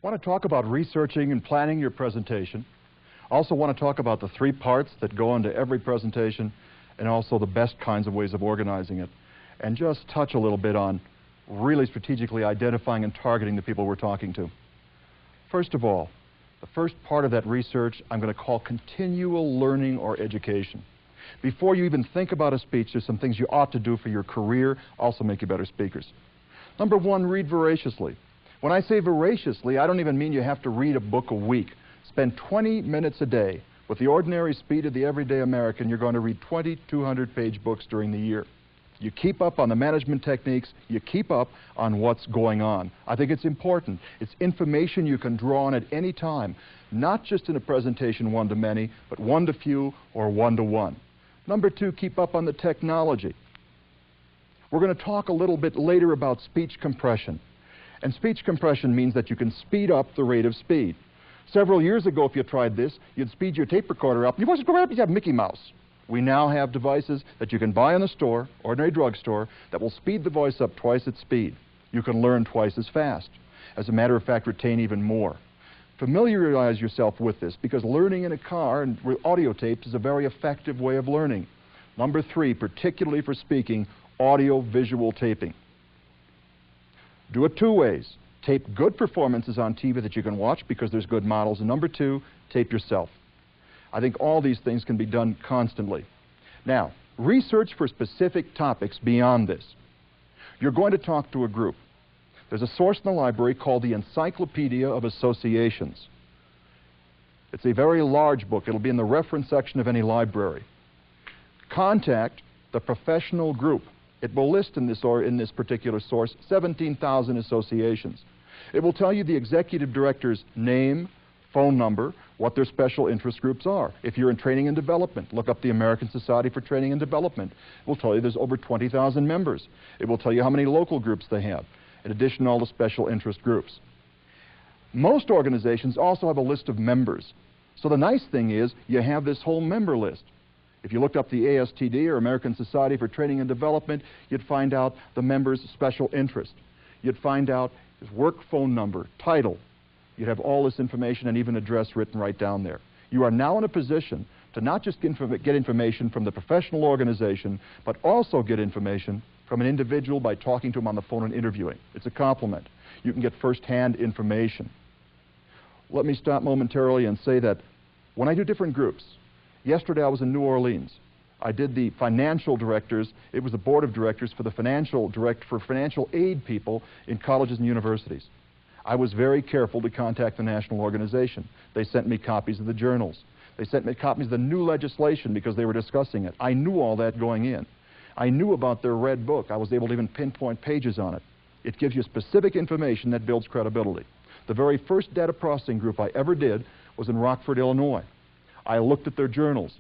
I want to talk about researching and planning your presentation. I also want to talk about the 3 parts that go into every presentation and also the best kinds of ways of organizing it. And just touch a little bit on really strategically identifying and targeting the people we're talking to. First of all, the first part of that research I'm going to call continual learning or education. Before you even think about a speech, there's some things you ought to do for your career, also make you better speakers. Number 1, read voraciously. When I say voraciously, I don't even mean you have to read a book a week. Spend 20 minutes a day. With the ordinary speed of the everyday American, you're going to read 20 200-page books during the year. You keep up on the management techniques, you keep up on what's going on. I think it's important. It's information you can draw on at any time, not just in a presentation one-to-many, but one-to-few or one-to-one. Number 2, keep up on the technology. We're going to talk a little bit later about speech compression. And speech compression means that you can speed up the rate of speed. Several years ago, if you tried this, you'd speed your tape recorder up, and you have Mickey Mouse. We now have devices that you can buy in the store, ordinary drugstore, that will speed the voice up twice its speed. You can learn twice as fast. As a matter of fact, retain even more. Familiarize yourself with this, because learning in a car and with audio tapes is a very effective way of learning. Number 3, particularly for speaking, audio-visual taping. Do it 2 ways. Tape good performances on TV that you can watch because there's good models. And number 2, tape yourself. I think all these things can be done constantly. Now, research for specific topics beyond this. You're going to talk to a group. There's a source in the library called the Encyclopedia of Associations. It's a very large book. It'll be in the reference section of any library. Contact the professional group. It will list in this particular source 17,000 associations. It will tell you the executive director's name, phone number, what their special interest groups are. If you're in training and development, look up the American Society for Training and Development. It will tell you there's over 20,000 members. It will tell you how many local groups they have, in addition to all the special interest groups. Most organizations also have a list of members. So the nice thing is you have this whole member list. If you looked up the ASTD, or American Society for Training and Development, you'd find out the member's special interest. You'd find out his work phone number, title. You'd have all this information and even address written right down there. You are now in a position to not just get information from the professional organization, but also get information from an individual by talking to him on the phone and interviewing. It's a compliment. You can get first-hand information. Let me stop momentarily and say that when I do different groups, yesterday I was in New Orleans. I did the financial directors. It was the board of directors for the financial aid people in colleges and universities. I was very careful to contact the national organization. They sent me copies of the journals. They sent me copies of the new legislation because they were discussing it. I knew all that going in. I knew about their red book. I was able to even pinpoint pages on it. It gives you specific information that builds credibility. The very first data processing group I ever did was in Rockford, Illinois. I looked at their journals.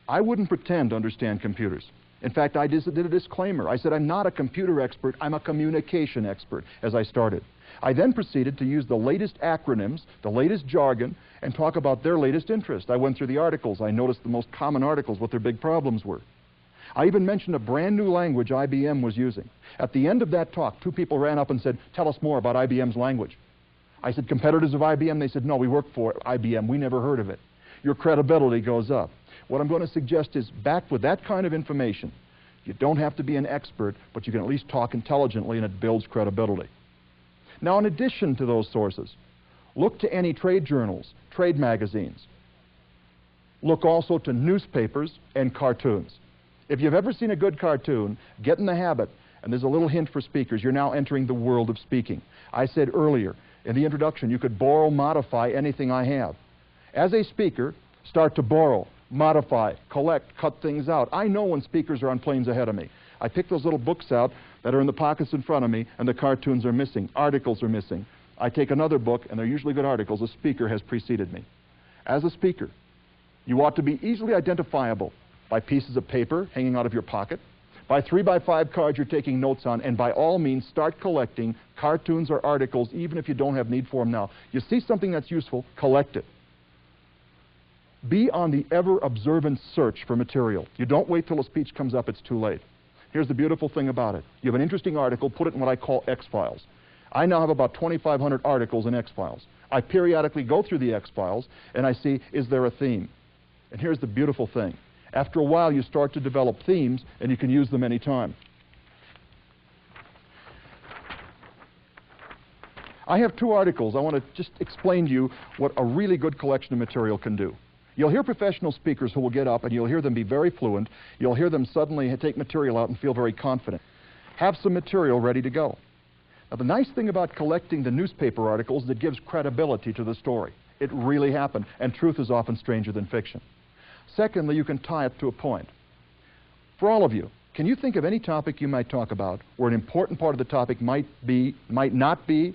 I wouldn't pretend to understand computers. In fact, I did a disclaimer. I said, I'm not a computer expert, I'm a communication expert, as I started. I then proceeded to use the latest acronyms, the latest jargon, and talk about their latest interest. I went through the articles. I noticed the most common articles, what their big problems were. I even mentioned a brand new language IBM was using. At the end of that talk, 2 people ran up and said, tell us more about IBM's language. I said, competitors of IBM? They said, no, we work for IBM. We never heard of it. Your credibility goes up. What I'm going to suggest is, backed with that kind of information, you don't have to be an expert, but you can at least talk intelligently, and it builds credibility. Now, in addition to those sources, look to any trade journals, trade magazines. Look also to newspapers and cartoons. If you've ever seen a good cartoon, get in the habit, and there's a little hint for speakers. You're now entering the world of speaking. I said earlier in the introduction, you could borrow, modify anything I have. As a speaker, start to borrow, modify, collect, cut things out. I know when speakers are on planes ahead of me. I pick those little books out that are in the pockets in front of me, and the cartoons are missing, articles are missing. I take another book, and they're usually good articles. A speaker has preceded me. As a speaker, you ought to be easily identifiable by pieces of paper hanging out of your pocket, by 3x5 cards you're taking notes on, and by all means start collecting cartoons or articles, even if you don't have need for them now. You see something that's useful, collect it. Be on the ever-observant search for material. You don't wait till a speech comes up, it's too late. Here's the beautiful thing about it. You have an interesting article, put it in what I call X-Files. I now have about 2,500 articles in X-Files. I periodically go through the X-Files and I see, is there a theme? And here's the beautiful thing. After a while, you start to develop themes and you can use them anytime. I have 2 articles. I want to just explain to you what a really good collection of material can do. You'll hear professional speakers who will get up and you'll hear them be very fluent. You'll hear them suddenly take material out and feel very confident. Have some material ready to go. Now, the nice thing about collecting the newspaper articles is it gives credibility to the story. It really happened, and truth is often stranger than fiction. Secondly, you can tie it to a point. For all of you, can you think of any topic you might talk about where an important part of the topic might not be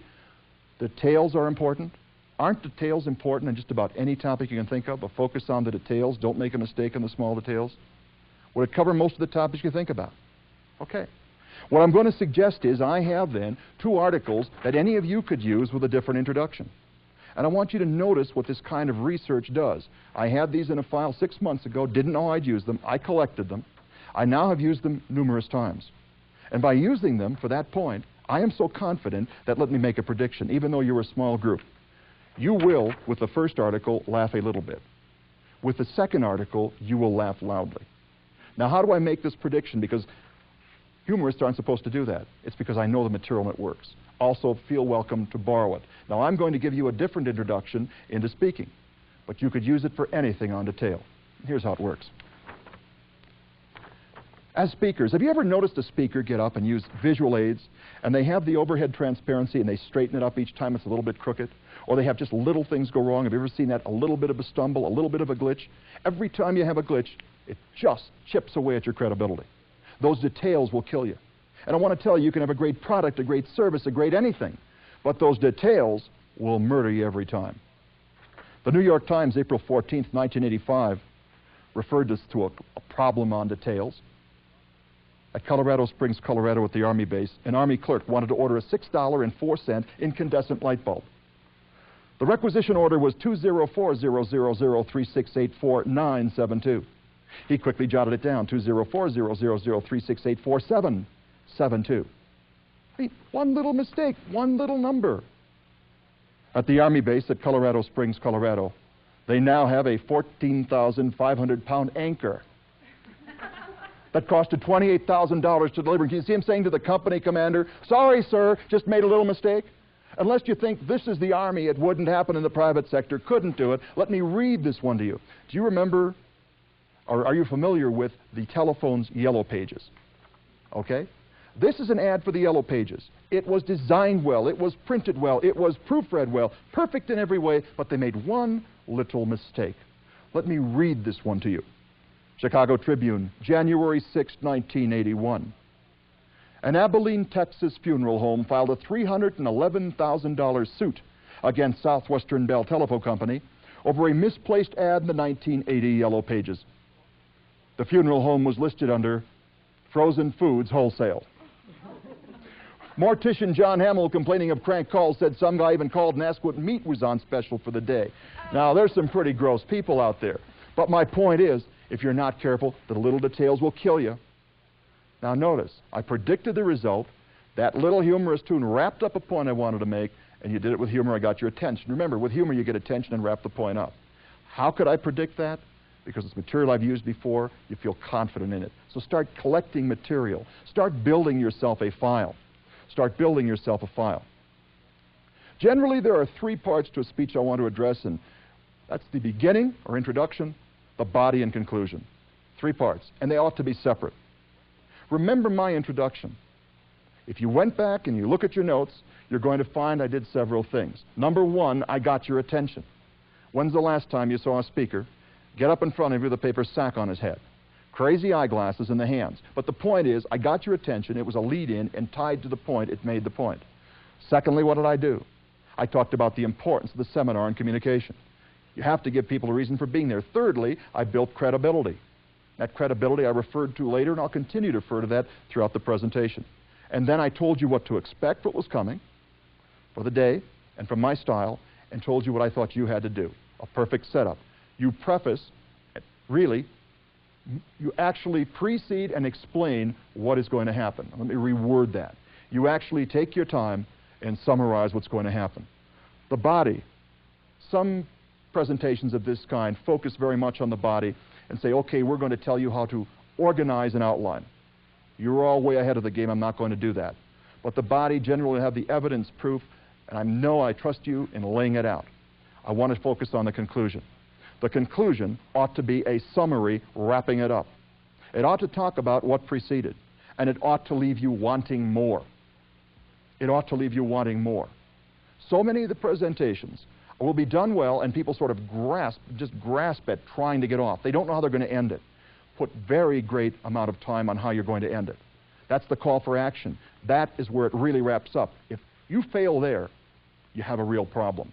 details are important? Aren't details important in just about any topic you can think of, but focus on the details, don't make a mistake in the small details? Would it cover most of the topics you think about? Okay. What I'm going to suggest is I have then 2 articles that any of you could use with a different introduction. And I want you to notice what this kind of research does. I had these in a file 6 months ago, didn't know I'd use them. I collected them. I now have used them numerous times. And by using them for that point, I am so confident that let me make a prediction, even though you're a small group. You will, with the first article, laugh a little bit. With the second article, you will laugh loudly. Now, how do I make this prediction? Because humorists aren't supposed to do that. It's because I know the material and it works. Also, feel welcome to borrow it. Now, I'm going to give you a different introduction into speaking, but you could use it for anything on detail. Here's how it works. As speakers, have you ever noticed a speaker get up and use visual aids, and they have the overhead transparency and they straighten it up each time it's a little bit crooked? Or they have just little things go wrong? Have you ever seen that? A little bit of a stumble, a little bit of a glitch? Every time you have a glitch, it just chips away at your credibility. Those details will kill you. And I want to tell you, you can have a great product, a great service, a great anything, but those details will murder you every time. The New York Times, April 14th, 1985, referred this to a problem on details. At Colorado Springs, Colorado, at the Army base, an Army clerk wanted to order a $6.04 incandescent light bulb. The requisition order was 204-000-3684-972. He quickly jotted it down, 204-000-3684-772. I mean, one little mistake, one little number. At the Army base at Colorado Springs, Colorado, they now have a 14,500-pound anchor that costed $28,000 to deliver. Can you see him saying to the company commander, sorry, sir, just made a little mistake? Unless you think this is the Army, it wouldn't happen in the private sector, couldn't do it. Let me read this one to you. Do you remember, or are you familiar with the telephone's yellow pages? Okay? This is an ad for the yellow pages. It was designed well, it was printed well, it was proofread well, perfect in every way, but they made one little mistake. Let me read this one to you. Chicago Tribune, January 6, 1981. An Abilene, Texas funeral home filed a $311,000 suit against Southwestern Bell Telephone Company over a misplaced ad in the 1980 Yellow Pages. The funeral home was listed under Frozen Foods Wholesale. Mortician John Hamill, complaining of crank calls, said some guy even called and asked what meat was on special for the day. Now, there's some pretty gross people out there. But my point is, if you're not careful, the little details will kill you. Now notice, I predicted the result. That little humorous tune wrapped up a point I wanted to make, and you did it with humor. I got your attention. Remember, with humor, you get attention and wrap the point up. How could I predict that? Because it's material I've used before, you feel confident in it. So start collecting material. Start building yourself a file. Start building yourself a file. Generally, there are 3 parts to a speech I want to address, and that's the beginning or introduction, the body, and conclusion. 3 parts, and they ought to be separate. Remember my introduction. If you went back and you look at your notes, you're going to find I did several things. Number 1, I got your attention. When's the last time you saw a speaker get up in front of you with a paper sack on his head? Crazy eyeglasses in the hands. But the point is, I got your attention. It was a lead-in, and tied to the point, it made the point. Secondly, what did I do? I talked about the importance of the seminar and communication. You have to give people a reason for being there. Thirdly, I built credibility. That credibility I referred to later, and I'll continue to refer to that throughout the presentation. And then I told you what to expect, what was coming for the day, and from my style, and told you what I thought you had to do. A perfect setup. You preface, really, you actually precede and explain what is going to happen. Let me reword that. You actually take your time and summarize what's going to happen. The body. Some presentations of this kind focus very much on the body and say, okay, we're going to tell you how to organize an outline. You're all way ahead of the game. I'm not going to do that. But the body generally have the evidence, proof, and I trust you in laying it out. I want to focus on the conclusion. The conclusion ought to be a summary wrapping it up. It ought to talk about what preceded, and it ought to leave you wanting more. It ought to leave you wanting more. So many of the presentations will be done well, and people sort of just grasp at trying to get off. They don't know how they're going to end it. Put very great amount of time on how you're going to end it. That's the call for action. That is where it really wraps up. If you fail there, you have a real problem.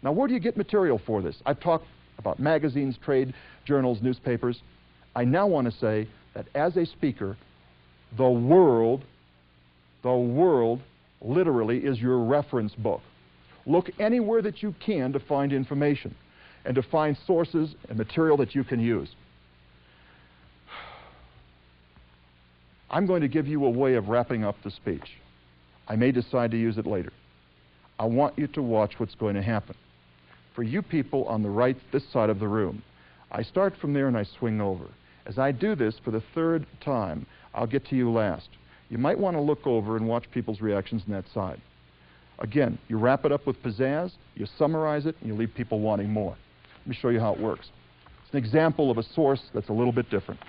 Now, where do you get material for this? I've talked about magazines, trade journals, newspapers. I now want to say that as a speaker, the world literally is your reference book. Look anywhere that you can to find information and to find sources and material that you can use. I'm going to give you a way of wrapping up the speech. I may decide to use it later. I want you to watch what's going to happen. For you people on the right, this side of the room, I start from there and I swing over. As I do this for the third time, I'll get to you last. You might want to look over and watch people's reactions on that side. Again, you wrap it up with pizzazz, you summarize it, and you leave people wanting more. Let me show you how it works. It's an example of a source that's a little bit different.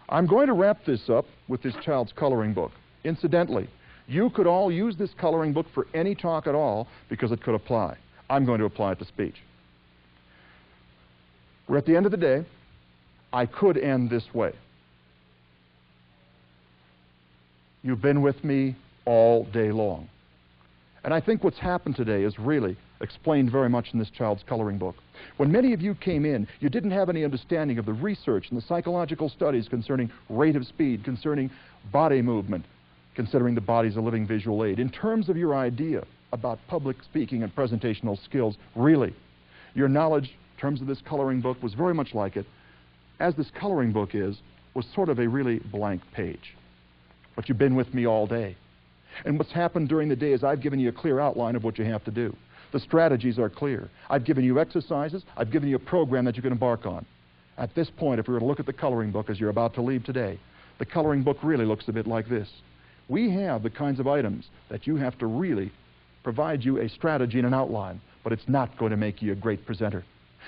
I'm going to wrap this up with this child's coloring book. Incidentally, you could all use this coloring book for any talk at all because it could apply. I'm going to apply it to speech. We're at the end of the day. I could end this way. You've been with me all day long. And I think what's happened today is really explained very much in this child's coloring book. When many of you came in, you didn't have any understanding of the research and the psychological studies concerning rate of speed, concerning body movement, considering the body's a living visual aid. In terms of your idea about public speaking and presentational skills, really, your knowledge in terms of this coloring book was very much like it, as this coloring book was sort of a really blank page. But you've been with me all day. And what's happened during the day is I've given you a clear outline of what you have to do. The strategies are clear. I've given you exercises. I've given you a program that you can embark on. At this point, if we were to look at the coloring book as you're about to leave today, the coloring book really looks a bit like this. We have the kinds of items that you have to really provide you a strategy and an outline, but it's not going to make you a great presenter.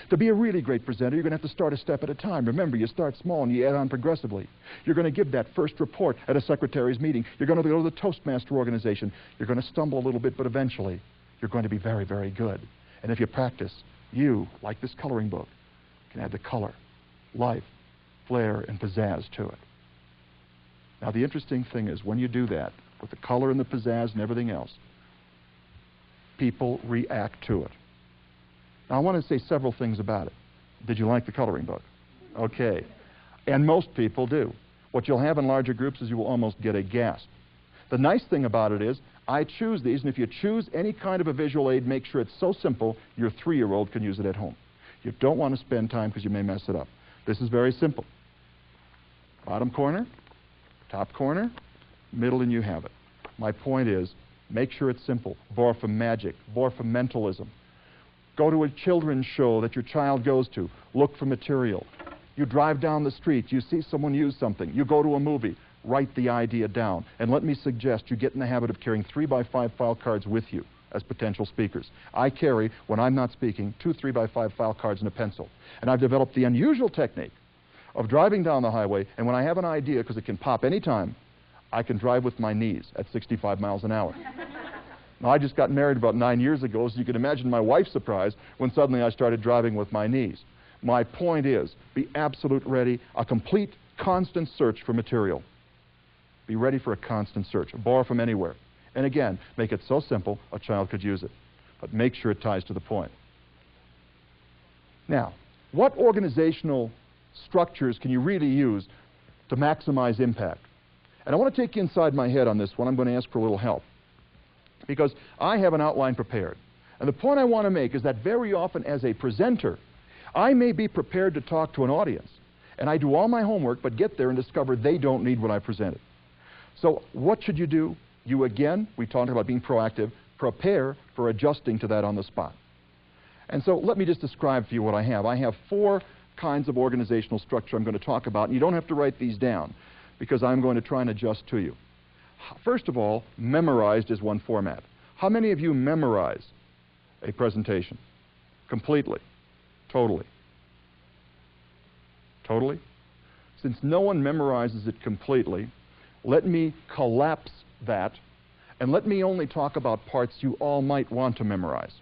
To be a really great presenter, you're going to have to start a step at a time. Remember, you start small and you add on progressively. You're going to give that first report at a secretary's meeting. You're going to go to the Toastmaster organization. You're going to stumble a little bit, but eventually you're going to be very, very good. And if you practice, you, like this coloring book, can add the color, life, flair, and pizzazz to it. Now, the interesting thing is when you do that, with the color and the pizzazz and everything else, people react to it. Now, I want to say several things about it. Did you like the coloring book? Okay. And most people do. What you'll have in larger groups is you will almost get a gasp. The nice thing about it is I choose these, and if you choose any kind of a visual aid, make sure it's so simple your 3-year-old can use it at home. You don't want to spend time because you may mess it up. This is very simple. Bottom corner, top corner, middle, and you have it. My point is, make sure it's simple. Borrow from magic. Borrow from mentalism. Go to a children's show that your child goes to. Look for material. You drive down the street. You see someone use something. You go to a movie. Write the idea down. And let me suggest you get in the habit of carrying 3x5 file cards with you as potential speakers. I carry, when I'm not speaking, 2 3x5 file cards and a pencil. And I've developed the unusual technique of driving down the highway, and when I have an idea, because it can pop any time, I can drive with my knees at 65 miles an hour. Now, I just got married about 9 years ago, so you can imagine my wife's surprise when suddenly I started driving with my knees. My point is, be absolute ready, a complete, constant search for material. Be ready for a constant search. Borrow from anywhere. And again, make it so simple a child could use it. But make sure it ties to the point. Now, what organizational structures can you really use to maximize impact? And I want to take you inside my head on this one. I'm going to ask for a little help, because I have an outline prepared. And the point I want to make is that very often as a presenter, I may be prepared to talk to an audience, and I do all my homework, but get there and discover they don't need what I presented. So what should you do? you again, we talked about being proactive, prepare for adjusting to that on the spot. And so let me just describe for you what I have. I have 4 kinds of organizational structure I'm going to talk about, and you don't have to write these down because I'm going to try and adjust to you. First of all, memorized is one format. How many of you memorize a presentation? Completely? Totally? Totally? Since no one memorizes it completely, let me collapse that, and let me only talk about parts you all might want to memorize,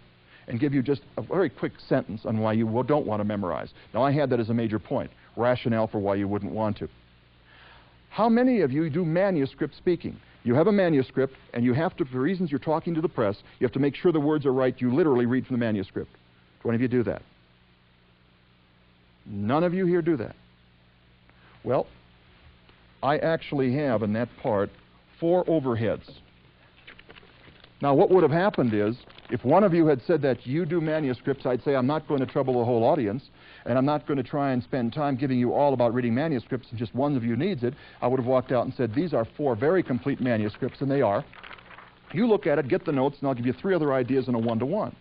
and give you just a very quick sentence on why you don't want to memorize. Now, I had that as a major point, rationale for why you wouldn't want to. How many of you do manuscript speaking? You have a manuscript, and you have to, for reasons you're talking to the press, you have to make sure the words are right. You literally read from the manuscript. Do any of you do that? None of you here do that. Well, I actually have in that part 4 overheads. Now, what would have happened is, if one of you had said that you do manuscripts, I'd say I'm not going to trouble the whole audience, and I'm not going to try and spend time giving you all about reading manuscripts, and just one of you needs it. I would have walked out and said, these are 4 very complete manuscripts, and they are. You look at it, get the notes, and I'll give you 3 other ideas in a one-to-one.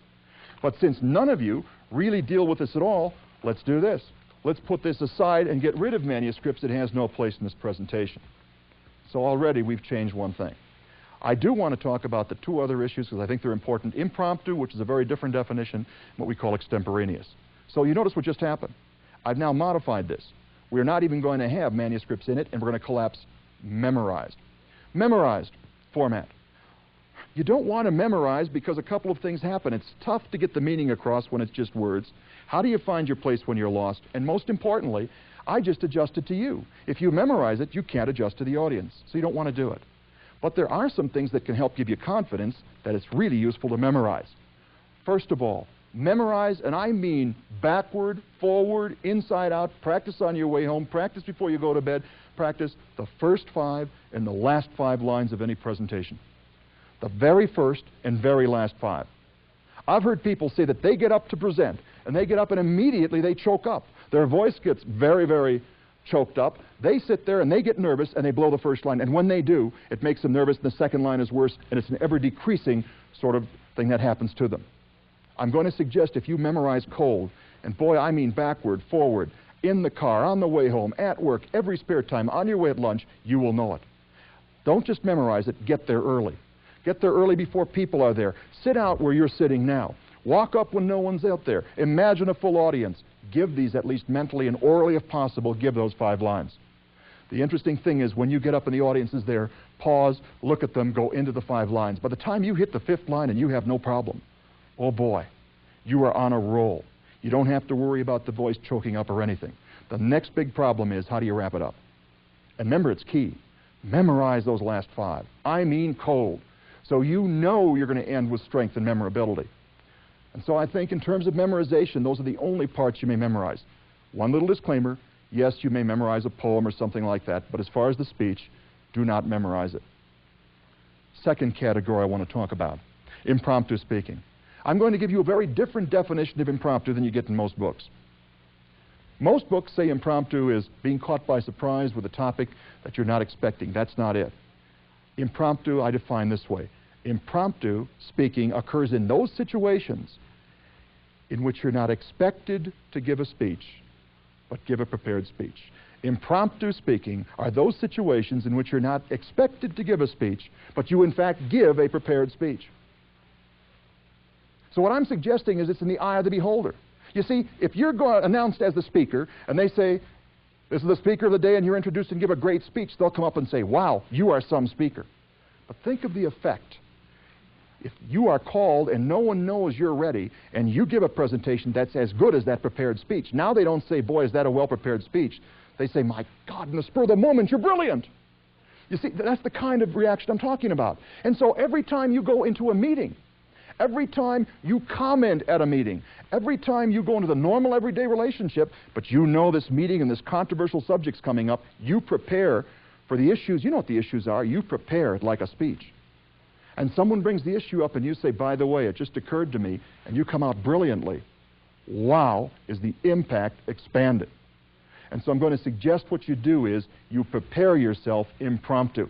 But since none of you really deal with this at all, let's do this. Let's put this aside and get rid of manuscripts. It has no place in this presentation. So already we've changed one thing. I do want to talk about the 2 other issues because I think they're important. Impromptu, which is a very different definition, and what we call extemporaneous. So you notice what just happened. I've now modified this. We're not even going to have manuscripts in it, and we're going to collapse memorized. Memorized format. You don't want to memorize because a couple of things happen. It's tough to get the meaning across when it's just words. How do you find your place when you're lost? And most importantly, I just adjusted to you. If you memorize it, you can't adjust to the audience, so you don't want to do it. But there are some things that can help give you confidence that it's really useful to memorize. First of all, memorize, and I mean backward, forward, inside out. Practice on your way home. Practice before you go to bed. Practice the first 5 and the last 5 lines of any presentation. The very first and very last 5. I've heard people say that they get up to present, and they get up and immediately they choke up. Their voice gets very, very choked up. They sit there and they get nervous and they blow the first line. And when they do, it makes them nervous and the second line is worse, and it's an ever-decreasing sort of thing that happens to them. I'm going to suggest if you memorize cold, and boy, I mean backward, forward, in the car, on the way home, at work, every spare time, on your way at lunch, you will know it. Don't just memorize it, get there early. Get there early before people are there. Sit out where you're sitting now. Walk up when no one's out there. Imagine a full audience. Give these at least mentally and orally if possible. Give those 5 lines. The interesting thing is when you get up and the audience is there, pause, look at them, go into the 5 lines. By the time you hit the 5th line and you have no problem, oh boy, you are on a roll. You don't have to worry about the voice choking up or anything. The next big problem is how do you wrap it up? And remember, it's key. Memorize those last 5. I mean cold. So you know you're going to end with strength and memorability. And so I think in terms of memorization, those are the only parts you may memorize. One little disclaimer, yes, you may memorize a poem or something like that, but as far as the speech, do not memorize it. Second category I want to talk about, impromptu speaking. I'm going to give you a very different definition of impromptu than you get in most books. Most books say impromptu is being caught by surprise with a topic that you're not expecting. That's not it. Impromptu, I define this way. Impromptu speaking occurs in those situations in which you're not expected to give a speech, but give a prepared speech. Impromptu speaking are those situations in which you're not expected to give a speech, but you in fact give a prepared speech. So what I'm suggesting is it's in the eye of the beholder. You see, if you're announced as the speaker, and they say, this is the speaker of the day, and you're introduced and give a great speech, they'll come up and say, wow, you are some speaker. But think of the effect. If you are called and no one knows you're ready, and you give a presentation that's as good as that prepared speech, now they don't say, boy, is that a well-prepared speech. They say, my God, in the spur of the moment, you're brilliant. You see, that's the kind of reaction I'm talking about. And so every time you go into a meeting, every time you comment at a meeting, every time you go into the normal everyday relationship, but you know this meeting and this controversial subject's coming up, you prepare for the issues. You know what the issues are. You prepare it like a speech. And someone brings the issue up and you say, by the way, it just occurred to me, and you come out brilliantly. Wow, is the impact expanded. And so I'm going to suggest what you do is you prepare yourself impromptu.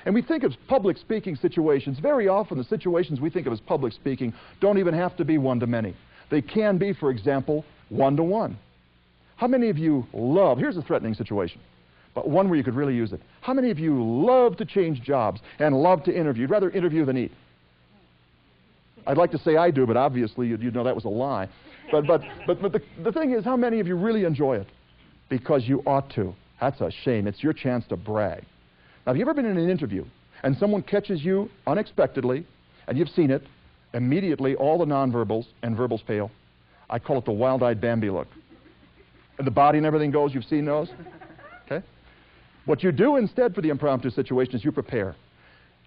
And we think of public speaking situations. Very often the situations we think of as public speaking don't even have to be one-to-many. They can be, for example, one-to-one. How many of you love, here's a threatening situation, but one where you could really use it. How many of you love to change jobs and love to interview? You'd rather interview than eat? I'd like to say I do, but obviously you'd know that was a lie. But the thing is, how many of you really enjoy it? Because you ought to. That's a shame. It's your chance to brag. Now, have you ever been in an interview and someone catches you unexpectedly and you've seen it, immediately all the nonverbals and verbals fail? I call it the wild-eyed Bambi look. And the body and everything goes, you've seen those? Okay? What you do instead for the impromptu situation is you prepare.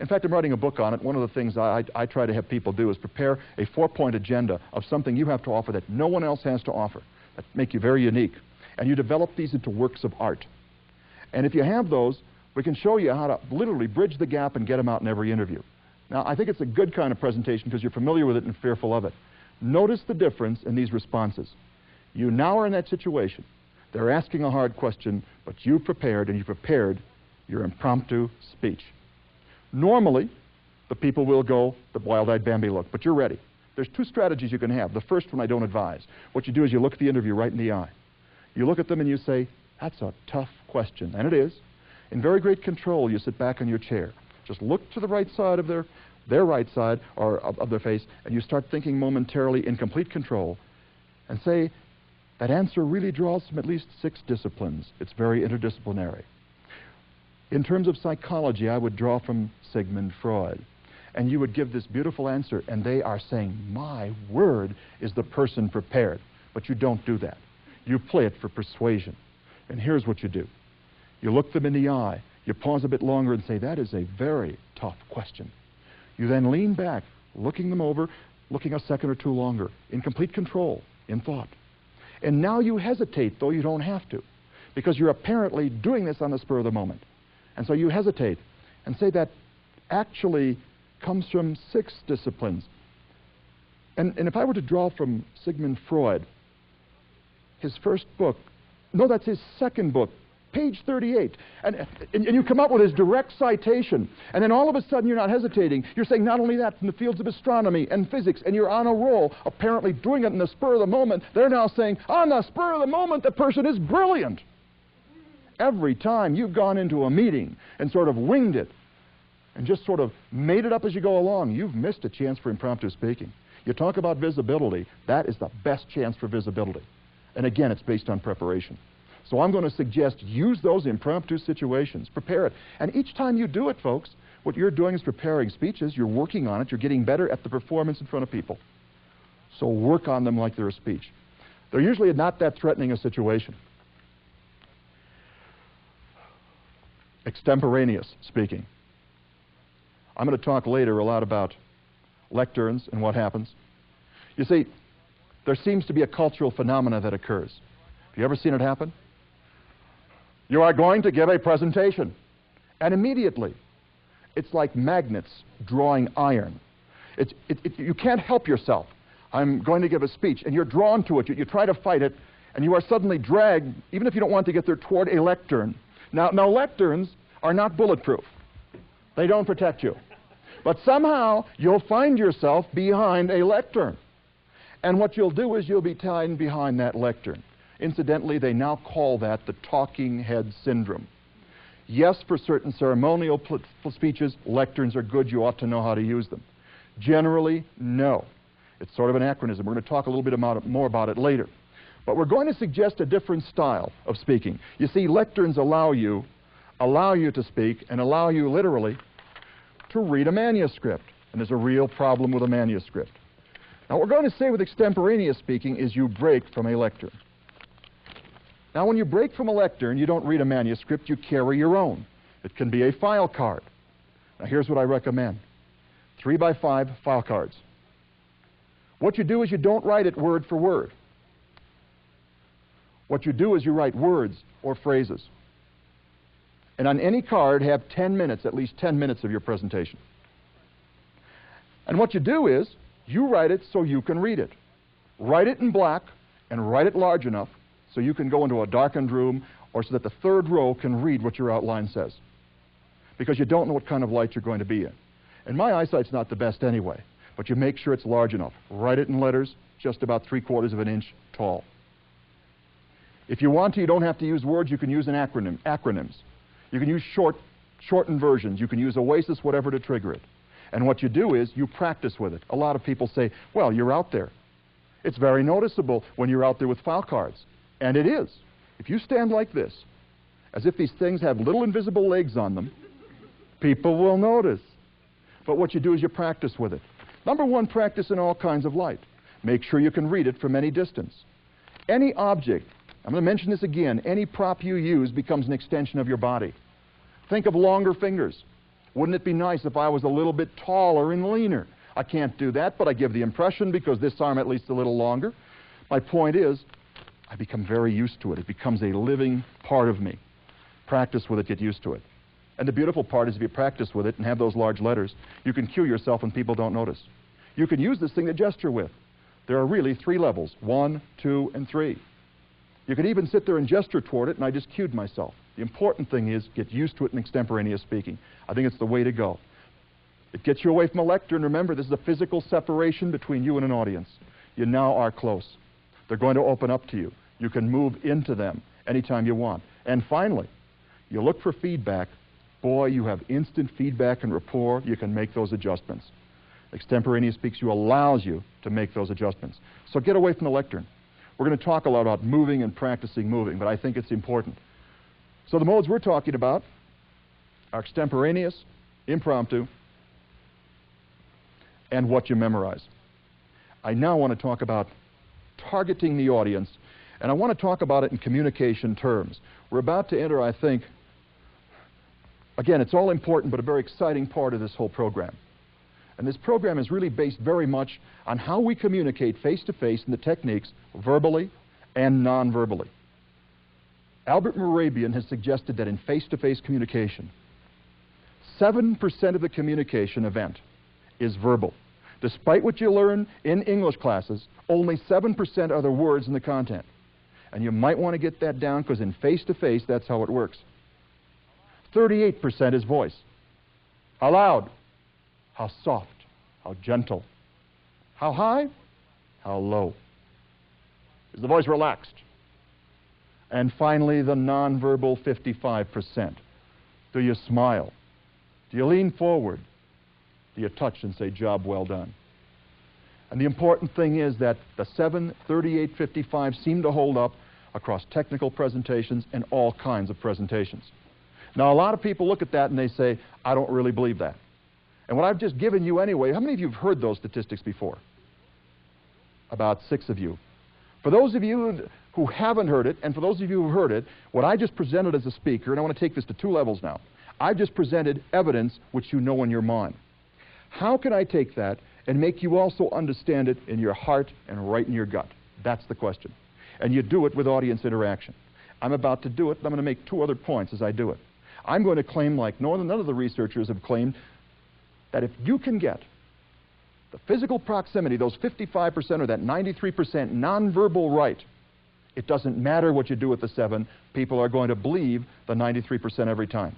In fact, I'm writing a book on it. One of the things I try to have people do is prepare a 4-point agenda of something you have to offer that no one else has to offer, that make you very unique. And you develop these into works of art. And if you have those, we can show you how to literally bridge the gap and get them out in every interview. Now, I think it's a good kind of presentation because you're familiar with it and fearful of it. Notice the difference in these responses. You now are in that situation. They're asking a hard question, but you prepared, and you prepared your impromptu speech. Normally, the people will go the wild-eyed Bambi look, but you're ready. There's 2 strategies you can have. The first one I don't advise. What you do is you look at the interview right in the eye. You look at them and you say, that's a tough question, and it is. In very great control, you sit back on your chair. Just look to the right side of their right side or of their face, and you start thinking momentarily in complete control and say, that answer really draws from at least 6 disciplines. It's very interdisciplinary. In terms of psychology, I would draw from Sigmund Freud. And you would give this beautiful answer, and they are saying, my word, is the person prepared. But you don't do that. You play it for persuasion. And here's what you do. You look them in the eye. You pause a bit longer and say, that is a very tough question. You then lean back, looking them over, looking a second or 2 longer, in complete control, in thought. And now you hesitate, though you don't have to, because you're apparently doing this on the spur of the moment. And so you hesitate and say that actually comes from 6 disciplines. And if I were to draw from Sigmund Freud, his first book, no, that's his second book, page 38. And you come up with his direct citation. And then all of a sudden you're not hesitating. You're saying not only that, from the fields of astronomy and physics, and you're on a roll, apparently doing it in the spur of the moment. They're now saying, on the spur of the moment, the person is brilliant. Every time you've gone into a meeting and sort of winged it and just sort of made it up as you go along, you've missed a chance for impromptu speaking. You talk about visibility, that is the best chance for visibility. And again, it's based on preparation. So I'm going to suggest use those impromptu situations. Prepare it. And each time you do it, folks, what you're doing is preparing speeches. You're working on it. You're getting better at the performance in front of people. So work on them like they're a speech. They're usually not that threatening a situation. Extemporaneous speaking. I'm going to talk later a lot about lecterns and what happens. You see, there seems to be a cultural phenomena that occurs. Have you ever seen it happen? You are going to give a presentation, and immediately it's like magnets drawing iron. You can't help yourself. I'm going to give a speech, and you're drawn to it. You try to fight it, and you are suddenly dragged, even if you don't want to get there, toward a lectern. Now lecterns are not bulletproof. They don't protect you. But somehow you'll find yourself behind a lectern. And what you'll do is you'll be tied behind that lectern. Incidentally, they now call that the talking head syndrome. Yes, for certain ceremonial speeches, lecterns are good. You ought to know how to use them. Generally, no. It's sort of an anachronism. We're going to talk a little bit more about it later. But we're going to suggest a different style of speaking. You see, lecterns allow you to speak and allow you literally to read a manuscript. And there's a real problem with a manuscript. Now, what we're going to say with extemporaneous speaking is you break from a lectern. Now, when you break from a lectern, you don't read a manuscript, you carry your own. It can be a file card. Now, here's what I recommend. 3x5 file cards. What you do is you don't write it word for word. What you do is you write words or phrases. And on any card, have 10 minutes, at least 10 minutes of your presentation. And what you do is you write it so you can read it. Write it in black and write it large enough so you can go into a darkened room or so that the third row can read what your outline says. because you don't know what kind of light you're going to be in. And my eyesight's not the best anyway, but you make sure it's large enough. Write it in letters just about 3/4 of an inch tall. If you want to, you don't have to use words. You can use acronyms. You can use shortened versions. You can use OASIS, whatever, to trigger it. And what you do is you practice with it. A lot of people say, well, you're out there. It's very noticeable when you're out there with file cards. And it is. If you stand like this, as if these things have little invisible legs on them, people will notice. But what you do is you practice with it. Number one, practice in all kinds of light. Make sure you can read it from any distance. Any object, I'm going to mention this again, any prop you use becomes an extension of your body. Think of longer fingers. Wouldn't it be nice if I was a little bit taller and leaner? I can't do that, but I give the impression because this arm at least a little longer. My point is, I become very used to it. It becomes a living part of me. Practice with it, get used to it. And the beautiful part is if you practice with it and have those large letters, you can cue yourself when people don't notice. You can use this thing to gesture with. There are really 3 levels, 1, 2, and 3. You could even sit there and gesture toward it, and I just cued myself. The important thing is get used to it in extemporaneous speaking. I think it's the way to go. It gets you away from a lectern. Remember, this is a physical separation between you and an audience. You now are close. They're going to open up to you. You can move into them anytime you want. And finally, you look for feedback. Boy, you have instant feedback and rapport. You can make those adjustments. Extemporaneous speaking allows you to make those adjustments. So get away from the lectern. We're going to talk a lot about moving and practicing moving, but I think it's important. So the modes we're talking about are extemporaneous, impromptu, and what you memorize. I now want to talk about targeting the audience, and I want to talk about it in communication terms. We're about to enter, I think, again, it's all important, but a very exciting part of this whole program. And this program is really based very much on how we communicate face-to-face and the techniques verbally and non-verbally. Albert Mehrabian has suggested that in face-to-face communication, 7% of the communication event is verbal. Despite what you learn in English classes, only 7% are the words in the content. And you might want to get that down because in face-to-face, that's how it works. 38% is voice. How loud? How soft? How gentle? How high? How low? Is the voice relaxed? And finally, the nonverbal 55%. Do you smile? Do you lean forward? Do you touch and say, job well done? And the important thing is that the 7, 38, 55 seem to hold up across technical presentations and all kinds of presentations. Now, a lot of people look at that and they say, I don't really believe that. And what I've just given you anyway, how many of you have heard those statistics before? About 6 of you. For those of you who haven't heard it, and for those of you who have heard it, what I just presented as a speaker, and I want to take this to 2 levels now, I've just presented evidence which you know in your mind. How can I take that and make you also understand it in your heart and right in your gut? That's the question. And you do it with audience interaction. I'm about to do it, and I'm going to make 2 other points as I do it. I'm going to claim, like none of the researchers have claimed, that if you can get the physical proximity, those 55% or that 93% nonverbal right, it doesn't matter what you do with the 7, people are going to believe the 93% every time.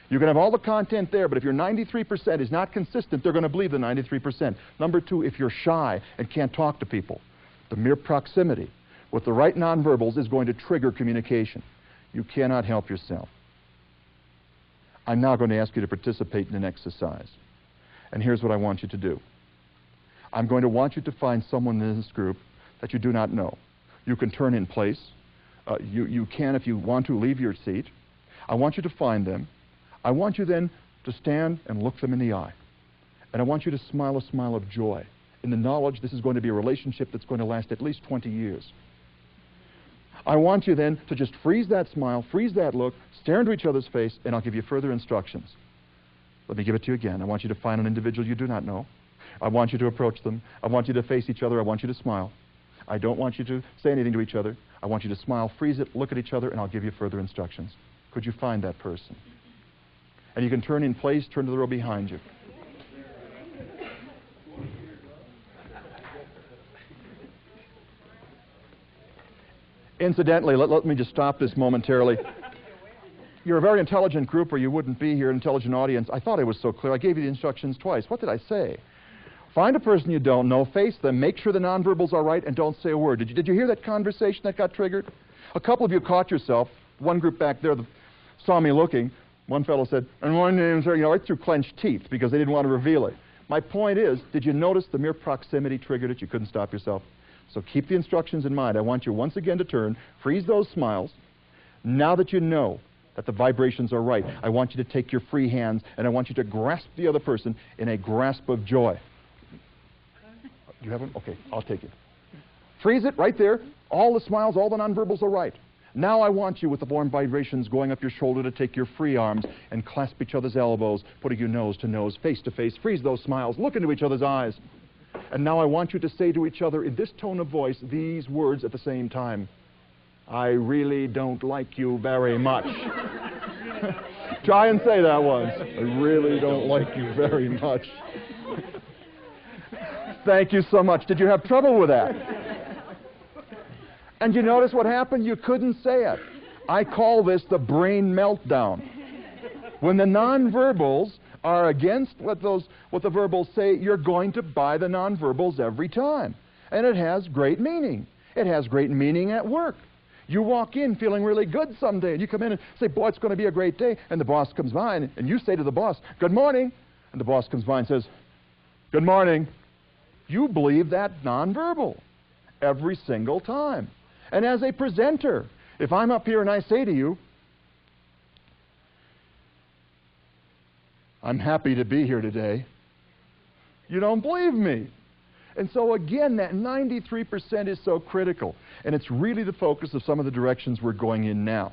You can have all the content there, but if your 93% is not consistent, they're going to believe the 93%. Number 2, if you're shy and can't talk to people, the mere proximity with the right nonverbals is going to trigger communication. You cannot help yourself. I'm now going to ask you to participate in an exercise. And here's what I want you to do. I'm going to want you to find someone in this group that you do not know. You can turn in place. You can, if you want to, leave your seat. I want you to find them. I want you then to stand and look them in the eye. And I want you to smile a smile of joy in the knowledge this is going to be a relationship that's going to last at least 20 years. I want you then to just freeze that smile, freeze that look, stare into each other's face, and I'll give you further instructions. Let me give it to you again. I want you to find an individual you do not know. I want you to approach them. I want you to face each other. I want you to smile. I don't want you to say anything to each other. I want you to smile, freeze it, look at each other, and I'll give you further instructions. Could you find that person? And you can turn in place, turn to the row behind you. Incidentally, let me just stop this momentarily. You're a very intelligent group or you wouldn't be here, an intelligent audience. I thought I was so clear. I gave you the instructions twice. What did I say? Find a person you don't know, face them, make sure the nonverbals are right, and don't say a word. Did you hear that conversation that got triggered? A couple of you caught yourself. One group back there saw me looking. One fellow said, and my name's, right through clenched teeth because they didn't want to reveal it. My point is, did you notice the mere proximity triggered it? You couldn't stop yourself. So keep the instructions in mind. I want you once again to turn, freeze those smiles. Now that you know that the vibrations are right, I want you to take your free hands and I want you to grasp the other person in a grasp of joy. You have them? Okay, I'll take it. Freeze it right there. All the smiles, all the nonverbals are right. Now I want you with the warm vibrations going up your shoulder to take your free arms and clasp each other's elbows, putting you nose to nose, face to face. Freeze those smiles. Look into each other's eyes. And now I want you to say to each other in this tone of voice these words at the same time. I really don't like you very much. Try and say that once. I really don't like you very much. Thank you so much. Did you have trouble with that? And you notice what happened? You couldn't say it. I call this the brain meltdown. When the nonverbals are against what the verbals say, you're going to buy the nonverbals every time. And it has great meaning. It has great meaning at work. You walk in feeling really good someday, and you come in and say, boy, it's going to be a great day. And the boss comes by, and you say to the boss, good morning. And the boss comes by and says, good morning. You believe that nonverbal every single time. And as a presenter, if I'm up here and I say to you, I'm happy to be here today, you don't believe me. And so again, that 93% is so critical. And it's really the focus of some of the directions we're going in now.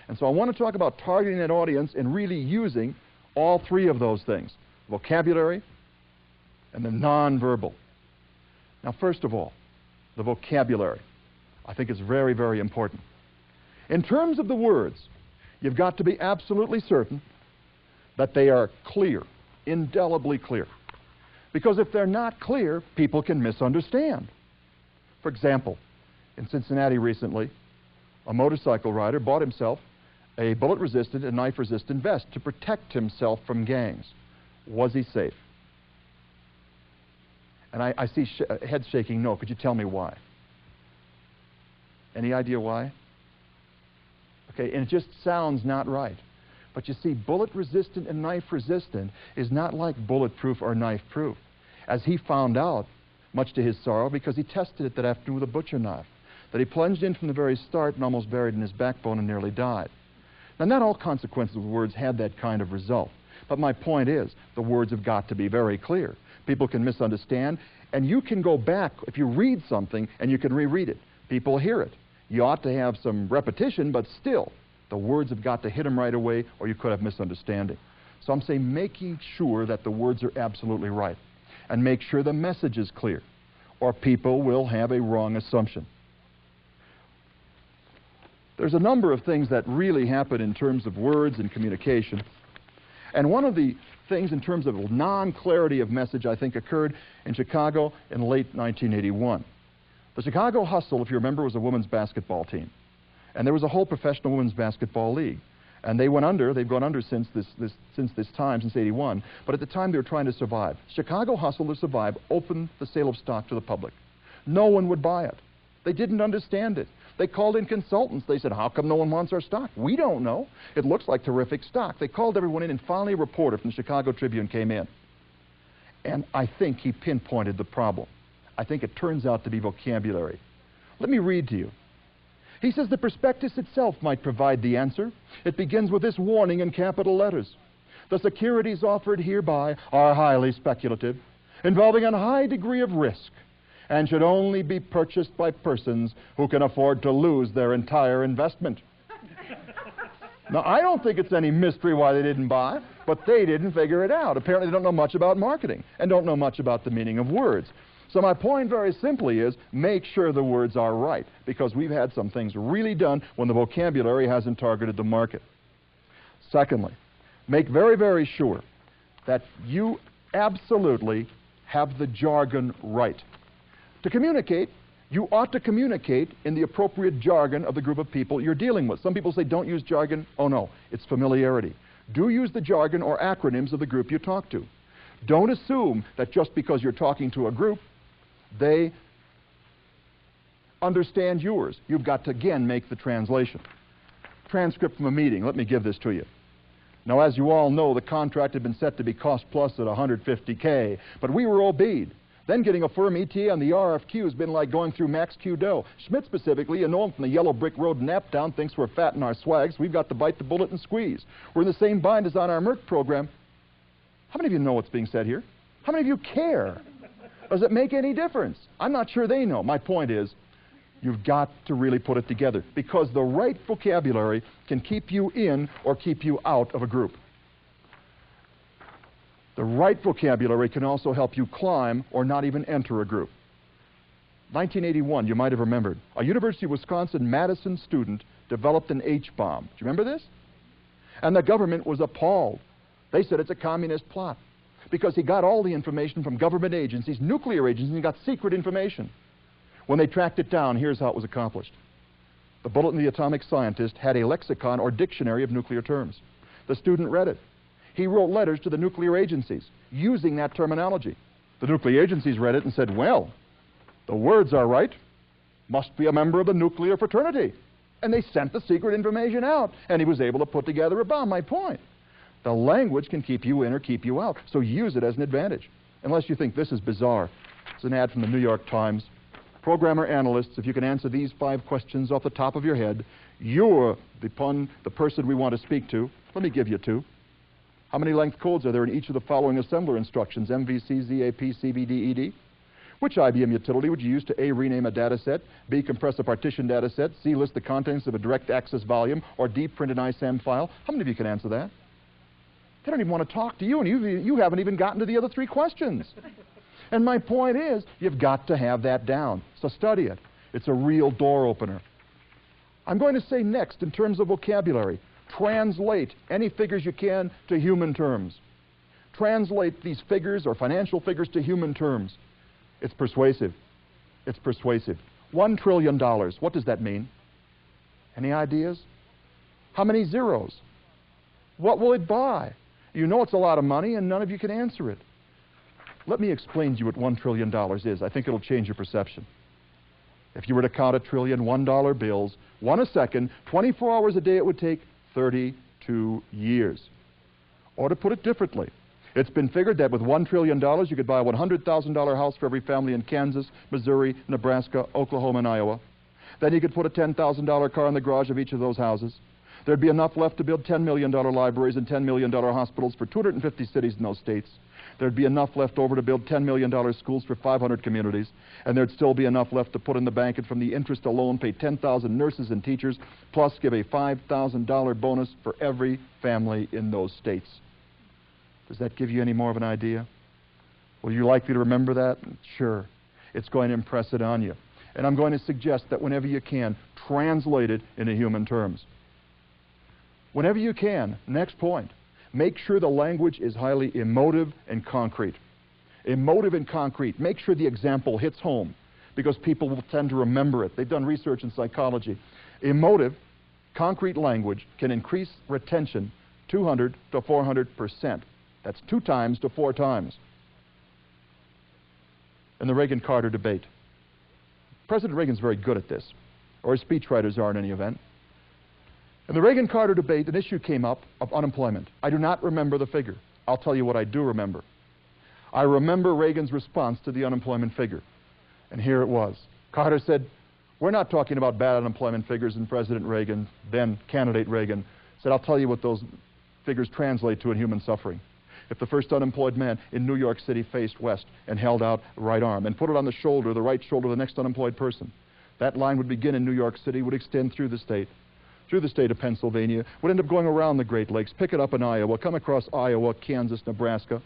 And so I want to talk about targeting that audience and really using all three of those things, vocabulary and the nonverbal. Now, first of all, the vocabulary, I think is very, very important. In terms of the words, you've got to be absolutely certain that they are clear, indelibly clear. Because if they're not clear, people can misunderstand. For example, in Cincinnati recently, a motorcycle rider bought himself a bullet-resistant and knife-resistant vest to protect himself from gangs. Was he safe? And I see heads shaking no. Could you tell me why? Any idea why? Okay, and it just sounds not right. But you see, bullet-resistant and knife-resistant is not like bulletproof or knife-proof. As he found out, much to his sorrow, because he tested it that afternoon with a butcher knife, that he plunged in from the very start and almost buried in his backbone and nearly died. Now, not all consequences of words had that kind of result. But my point is, the words have got to be very clear. People can misunderstand, and you can go back, if you read something, and you can reread it. People hear it. You ought to have some repetition, but still, the words have got to hit them right away, or you could have misunderstanding. So I'm saying making sure that the words are absolutely right, and make sure the message is clear, or people will have a wrong assumption. There's a number of things that really happen in terms of words and communication. And one of the things in terms of non-clarity of message, I think, occurred in Chicago in late 1981. The Chicago Hustle, if you remember, was a women's basketball team. And there was a whole professional women's basketball league. And they went under, they've gone under since this time, since 81. But at the time, they were trying to survive. Chicago Hustle, to survive, opened the sale of stock to the public. No one would buy it. They didn't understand it. They called in consultants. They said, how come no one wants our stock? We don't know. It looks like terrific stock. They called everyone in, and finally a reporter from the Chicago Tribune came in. And I think he pinpointed the problem. I think it turns out to be vocabulary. Let me read to you. He says the prospectus itself might provide the answer. It begins with this warning in capital letters. The securities offered hereby are highly speculative, involving a high degree of risk, and should only be purchased by persons who can afford to lose their entire investment. Now, I don't think it's any mystery why they didn't buy, but they didn't figure it out. Apparently, they don't know much about marketing and don't know much about the meaning of words. So my point very simply is make sure the words are right, because we've had some things really done when the vocabulary hasn't targeted the market. Secondly, make very, very sure that you absolutely have the jargon right. To communicate, You ought to communicate in the appropriate jargon of the group of people you're dealing with. Some people say don't use jargon. Oh no, it's familiarity. Do use the jargon or acronyms of the group you talk to. Don't assume that just because you're talking to a group, they understand yours. You've got to, again, make the translation. Transcript from a meeting. Let me give this to you. Now, as you all know, the contract had been set to be cost plus at $150K, but we were obeyed. Then getting a firm ETA on the RFQ has been like going through Max Q-Dough. Schmidt specifically, you know him from the Yellow Brick Road in Naptown, thinks we're fat in our swags. We've got to bite the bullet and squeeze. We're in the same bind as on our Merck program. How many of you know what's being said here? How many of you care? Does it make any difference? I'm not sure they know. My point is, you've got to really put it together, because the right vocabulary can keep you in or keep you out of a group. The right vocabulary can also help you climb or not even enter a group. 1981, you might have remembered, a University of Wisconsin-Madison student developed an H-bomb. Do you remember this? And the government was appalled. They said it's a communist plot because he got all the information from government agencies, nuclear agencies, and he got secret information. When they tracked it down, here's how it was accomplished. The Bulletin of the Atomic Scientist had a lexicon or dictionary of nuclear terms. The student read it. He wrote letters to the nuclear agencies using that terminology. The nuclear agencies read it and said, well, the words are right, must be a member of the nuclear fraternity. And they sent the secret information out, and he was able to put together a bomb. My point, the language can keep you in or keep you out, so use it as an advantage. Unless you think this is bizarre. It's an ad from the New York Times. Programmer analysts, if you can answer these 5 questions off the top of your head, you're the person we want to speak to. Let me give you 2. How many length codes are there in each of the following assembler instructions? MVC, ZAP, CVD, ED? Which IBM utility would you use to A, rename a data set, B, compress a partition data set, C, list the contents of a direct access volume, or D, print an ISAM file? How many of you can answer that? They don't even want to talk to you, and you haven't even gotten to the other 3 questions. And my point is, you've got to have that down. So study it. It's a real door opener. I'm going to say next, in terms of vocabulary, translate any figures you can to human terms. Translate these figures or financial figures to human terms. It's persuasive. It's persuasive. $1 trillion. What does that mean? Any ideas? How many zeros? What will it buy? You know it's a lot of money, and none of you can answer it. Let me explain to you what $1 trillion is. I think it'll change your perception. If you were to count $1 trillion $1 bills, 1 a second, 24 hours a day, it would take 32 years. Or to put it differently, it's been figured that with $1 trillion, you could buy a $100,000 house for every family in Kansas, Missouri, Nebraska, Oklahoma, and Iowa. Then you could put a $10,000 car in the garage of each of those houses. There'd be enough left to build $10 million libraries and $10 million hospitals for 250 cities in those states. There'd be enough left over to build $10 million schools for 500 communities, and there'd still be enough left to put in the bank and from the interest alone pay 10,000 nurses and teachers, plus give a $5,000 bonus for every family in those states. Does that give you any more of an idea? Will you likely to remember that? Sure. It's going to impress it on you. And I'm going to suggest that whenever you can, translate it into human terms. Whenever you can, next point, make sure the language is highly emotive and concrete. Emotive and concrete. Make sure the example hits home, because people will tend to remember it. They've done research in psychology. Emotive, concrete language can increase retention 200 to 400%. That's 2 times to 4 times. In the Reagan-Carter debate, President Reagan's very good at this, or his speechwriters are in any event. In the Reagan-Carter debate, an issue came up of unemployment. I do not remember the figure. I'll tell you what I do remember. I remember Reagan's response to the unemployment figure. And here it was. Carter said, we're not talking about bad unemployment figures, and President Reagan, then candidate Reagan, said, I'll tell you what those figures translate to in human suffering. If the first unemployed man in New York City faced west and held out the right arm and put it on the shoulder, the right shoulder of the next unemployed person, that line would begin in New York City, would extend through the state of Pennsylvania, would end up going around the Great Lakes, pick it up in Iowa, come across Iowa, Kansas, Nebraska.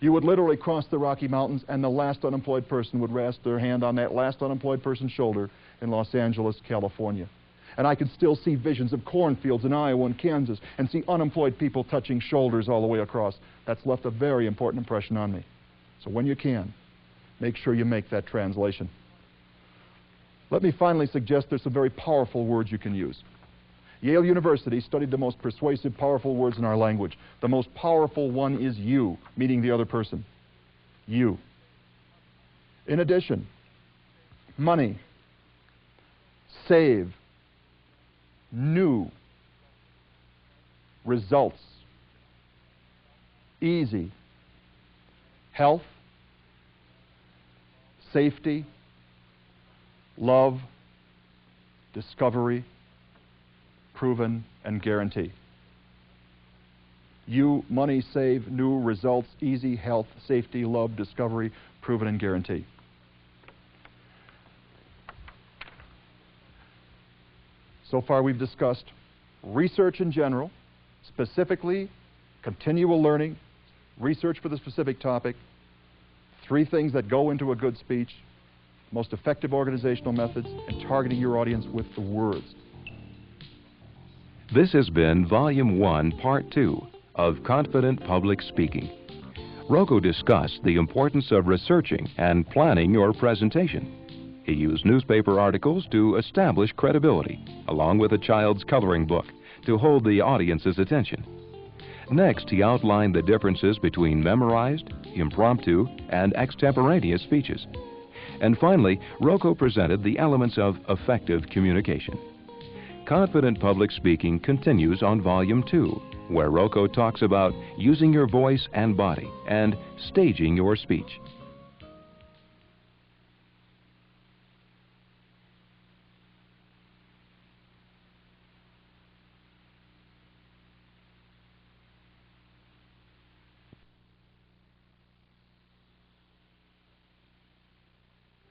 You would literally cross the Rocky Mountains, and the last unemployed person would rest their hand on that last unemployed person's shoulder in Los Angeles, California. And I can still see visions of cornfields in Iowa and Kansas and see unemployed people touching shoulders all the way across. That's left a very important impression on me. So when you can, make sure you make that translation. Let me finally suggest there's some very powerful words you can use. Yale University studied the most persuasive, powerful words in our language. The most powerful one is you, meaning the other person. You. In addition, money, save, new, results, easy, health, safety, love, discovery, proven, and guarantee. You, money, save, new, results, easy, health, safety, love, discovery, proven, and guarantee. So far we've discussed research in general, specifically continual learning, research for the specific topic, 3 things that go into a good speech, most effective organizational methods, and targeting your audience with the words. This has been Volume 1, Part 2 of Confident Public Speaking. Roko discussed the importance of researching and planning your presentation. He used newspaper articles to establish credibility, along with a child's coloring book to hold the audience's attention. Next, he outlined the differences between memorized, impromptu, and extemporaneous speeches. And finally, Roko presented the elements of effective communication. Confident Public Speaking continues on Volume 2, where Roko talks about using your voice and body and staging your speech.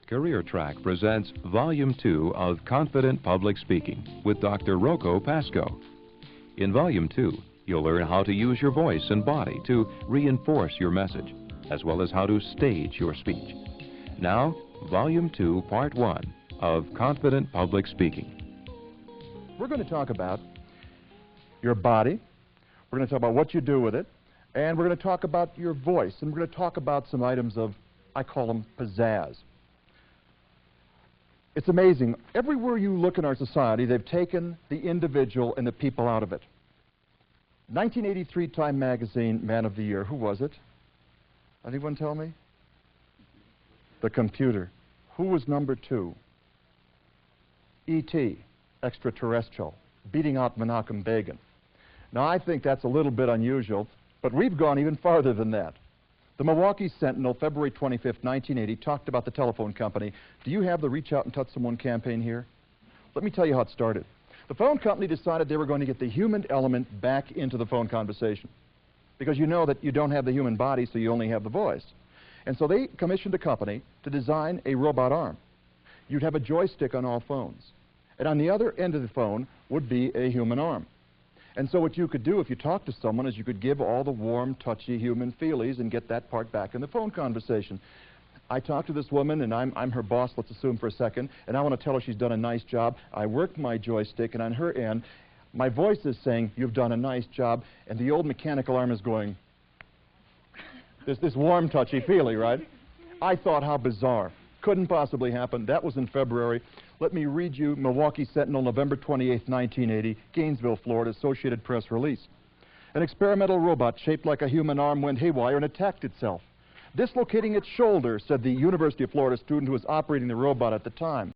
Career Track presents Volume 2 of Confident Public Speaking with Dr. Roko Paskov. In Volume 2, you'll learn how to use your voice and body to reinforce your message, as well as how to stage your speech. Now, Volume 2, Part 1 of Confident Public Speaking. We're going to talk about your body, we're going to talk about what you do with it, and we're going to talk about your voice, and we're going to talk about some items of, I call them pizzazz. It's amazing. Everywhere you look in our society, they've taken the individual and the people out of it. 1983 Time Magazine Man of the Year. Who was it? Anyone tell me? The computer. Who was number 2? E.T., extraterrestrial, beating out Menachem Begin. Now, I think that's a little bit unusual, but we've gone even farther than that. The Milwaukee Sentinel, February 25th, 1980, talked about the telephone company. Do you have the Reach Out and Touch Someone campaign here? Let me tell you how it started. The phone company decided they were going to get the human element back into the phone conversation, because you know that you don't have the human body, so you only have the voice. And so they commissioned a company to design a robot arm. You'd have a joystick on all phones, and on the other end of the phone would be a human arm. And so what you could do if you talk to someone is you could give all the warm, touchy human feelies and get that part back in the phone conversation. I talked to this woman, and I'm her boss, let's assume for a second, and I want to tell her she's done a nice job. I worked my joystick, and on her end, my voice is saying, you've done a nice job, and the old mechanical arm is going, there's this warm, touchy feely, right? I thought, how bizarre. Couldn't possibly happen. That was in February. Let me read you Milwaukee Sentinel, November 28, 1980, Gainesville, Florida, Associated Press release. An experimental robot shaped like a human arm went haywire and attacked itself, dislocating its shoulder, said the University of Florida student who was operating the robot at the time.